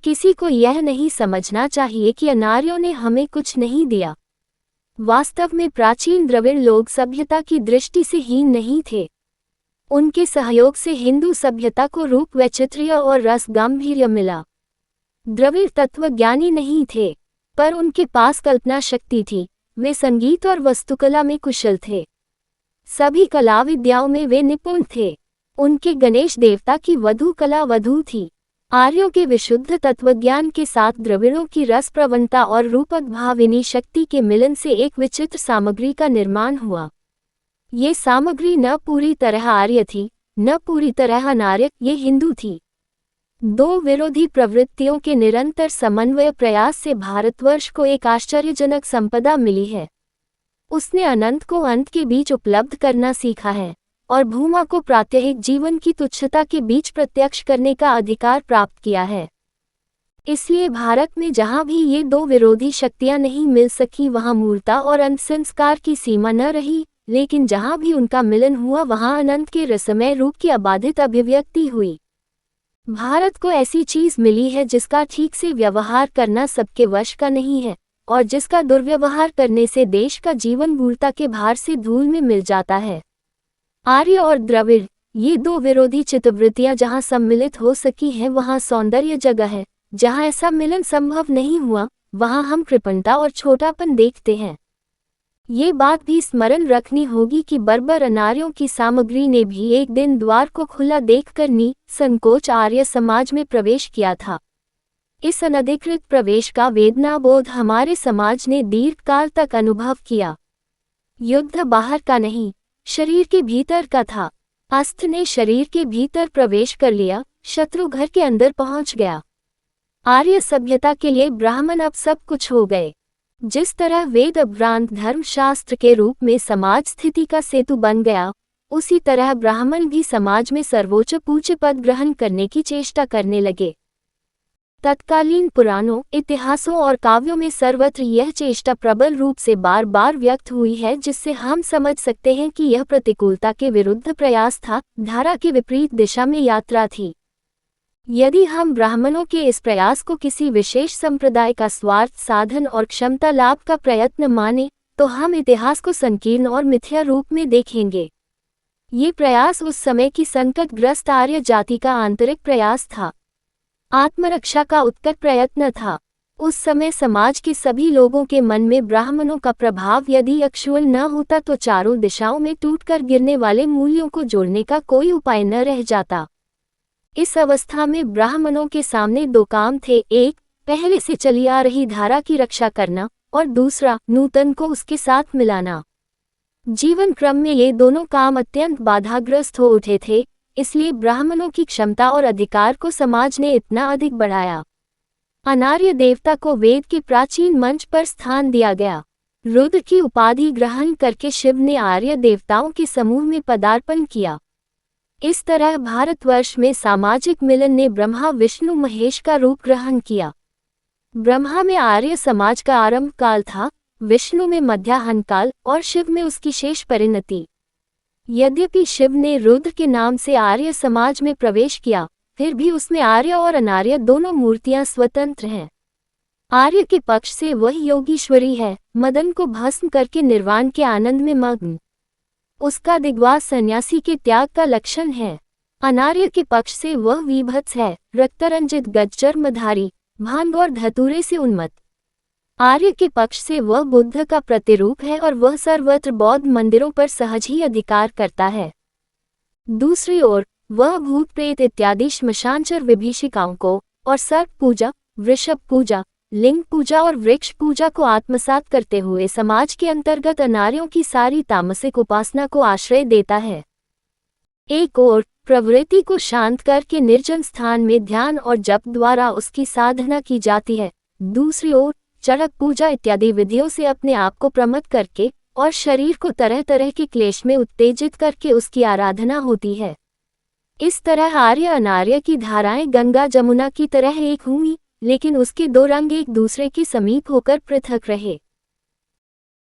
किसी को यह नहीं समझना चाहिए कि अनार्यों ने हमें कुछ नहीं दिया। वास्तव में प्राचीन द्रविड़ लोग सभ्यता की दृष्टि से हीन नहीं थे। उनके सहयोग से हिंदू सभ्यता को रूप वैचित्र्य और रस गांभीर्य मिला। द्रविड़ तत्वज्ञानी नहीं थे, पर उनके पास कल्पना शक्ति थी। वे संगीत और वस्तुकला में कुशल थे। सभी कला विद्याओं में वे निपुण थे। उनके गणेश देवता की वधू कला वधू थी। आर्यों के विशुद्ध तत्वज्ञान के साथ द्रविड़ों की रस प्रवणता और रूपक भाविनी शक्ति के मिलन से एक विचित्र सामग्री का निर्माण हुआ। ये सामग्री न पूरी तरह आर्य थी, न पूरी तरह अनार्य, ये हिंदू थी। दो विरोधी प्रवृत्तियों के निरंतर समन्वय प्रयास से भारतवर्ष को एक आश्चर्यजनक संपदा मिली है। उसने अनंत को अंत के बीच उपलब्ध करना सीखा है और भूमा को प्रात्यहिक जीवन की तुच्छता के बीच प्रत्यक्ष करने का अधिकार प्राप्त किया है। इसलिए भारत में जहाँ भी ये दो विरोधी शक्तियाँ नहीं मिल सकी वहाँ मूर्ता और अंत संस्कार की सीमा न रही, लेकिन जहाँ भी उनका मिलन हुआ वहाँ अनंत के रसमय रूप की अबाधित अभिव्यक्ति हुई। भारत को ऐसी चीज मिली है जिसका ठीक से व्यवहार करना सबके वश का नहीं है और जिसका दुर्व्यवहार करने से देश का जीवन मूर्ता के भार से धूल में मिल जाता है। आर्य और द्रविड़, ये दो विरोधी चित्तवृत्तियां जहां सम्मिलित हो सकी हैं वहां सौंदर्य जगह है। जहां ऐसा मिलन संभव नहीं हुआ वहां हम कृपणता और छोटापन देखते हैं। ये बात भी स्मरण रखनी होगी कि बर्बर अनार्यों की सामग्री ने भी एक दिन द्वार को खुला देखकर निसंकोच आर्य समाज में प्रवेश किया था। इस अनधिकृत प्रवेश का वेदनाबोध हमारे समाज ने दीर्घकाल तक अनुभव किया। युद्ध बाहर का नहीं, शरीर के भीतर का था। अस्त्र ने शरीर के भीतर प्रवेश कर लिया, शत्रु घर के अंदर पहुंच गया। आर्य सभ्यता के लिए ब्राह्मण अब सब कुछ हो गए। जिस तरह वेद उपरांत धर्मशास्त्र के रूप में समाज स्थिति का सेतु बन गया, उसी तरह ब्राह्मण भी समाज में सर्वोच्च पूज्य पद ग्रहण करने की चेष्टा करने लगे। तत्कालीन पुराणों, इतिहासों और काव्यों में सर्वत्र यह चेष्टा प्रबल रूप से बार बार व्यक्त हुई है, जिससे हम समझ सकते हैं कि यह प्रतिकूलता के विरुद्ध प्रयास था, धारा के विपरीत दिशा में यात्रा थी। यदि हम ब्राह्मणों के इस प्रयास को किसी विशेष संप्रदाय का स्वार्थ साधन और क्षमता लाभ का प्रयत्न माने, तो हम इतिहास को संकीर्ण और मिथ्या रूप में देखेंगे। ये प्रयास उस समय की संकटग्रस्त आर्य जाति का आंतरिक प्रयास था, आत्मरक्षा का उत्कट प्रयत्न था। उस समय समाज के सभी लोगों के मन में ब्राह्मणों का प्रभाव यदि अक्षुण्ण न होता तो चारों दिशाओं में टूटकर गिरने वाले मूल्यों को जोड़ने का कोई उपाय न रह जाता। इस अवस्था में ब्राह्मणों के सामने दो काम थे, एक पहले से चली आ रही धारा की रक्षा करना और दूसरा नूतन को उसके साथ मिलाना। जीवन क्रम में ये दोनों काम अत्यंत बाधाग्रस्त हो उठे थे, इसलिए ब्राह्मणों की क्षमता और अधिकार को समाज ने इतना अधिक बढ़ाया। अनार्य देवता को वेद के प्राचीन मंच पर स्थान दिया गया। रुद्र की उपाधि ग्रहण करके शिव ने आर्य देवताओं के समूह में पदार्पण किया। इस तरह भारतवर्ष में सामाजिक मिलन ने ब्रह्मा विष्णु महेश का रूप ग्रहण किया। ब्रह्मा में आर्य समाज का आरंभ काल था, विष्णु में मध्याह्न काल और शिव में उसकी शेष परिणति। यद्यपि शिव ने रुद्र के नाम से आर्य समाज में प्रवेश किया, फिर भी उसमें आर्य और अनार्य दोनों मूर्तियां स्वतंत्र हैं। आर्य के पक्ष से वह योगीश्वरी है, मदन को भस्म करके निर्वाण के आनंद में मग्न। उसका दिग्वास सन्यासी के त्याग का लक्षण है। अनार्य के पक्ष से वह विभत्स है, रक्तरंजित गजचर्मधारी, भांग और धतूरे से उन्मत्त। आर्य के पक्ष से वह बुद्ध का प्रतिरूप है और वह सर्वत्र बौद्ध मंदिरों पर सहज ही अधिकार करता है। दूसरी ओर वह भूत प्रेत इत्यादि श्मशानचर विभीषिकाओं को और सर्प पूजा, वृषभ पूजा, लिंग पूजा और वृक्ष पूजा को आत्मसात करते हुए समाज के अंतर्गत अनार्यों की सारी तामसिक उपासना को आश्रय देता है। एक ओर प्रवृत्ति को शांत करके निर्जन स्थान में ध्यान और जप द्वारा उसकी साधना की जाती है। दूसरी ओर चड़क पूजा इत्यादि विधियों से अपने आप को प्रमत्त करके और शरीर को तरह तरह के क्लेश में उत्तेजित करके उसकी आराधना होती है। इस तरह आर्य अनार्य की धाराएं गंगा जमुना की तरह एक हुई, लेकिन उसके दो रंग एक दूसरे के समीप होकर पृथक रहे।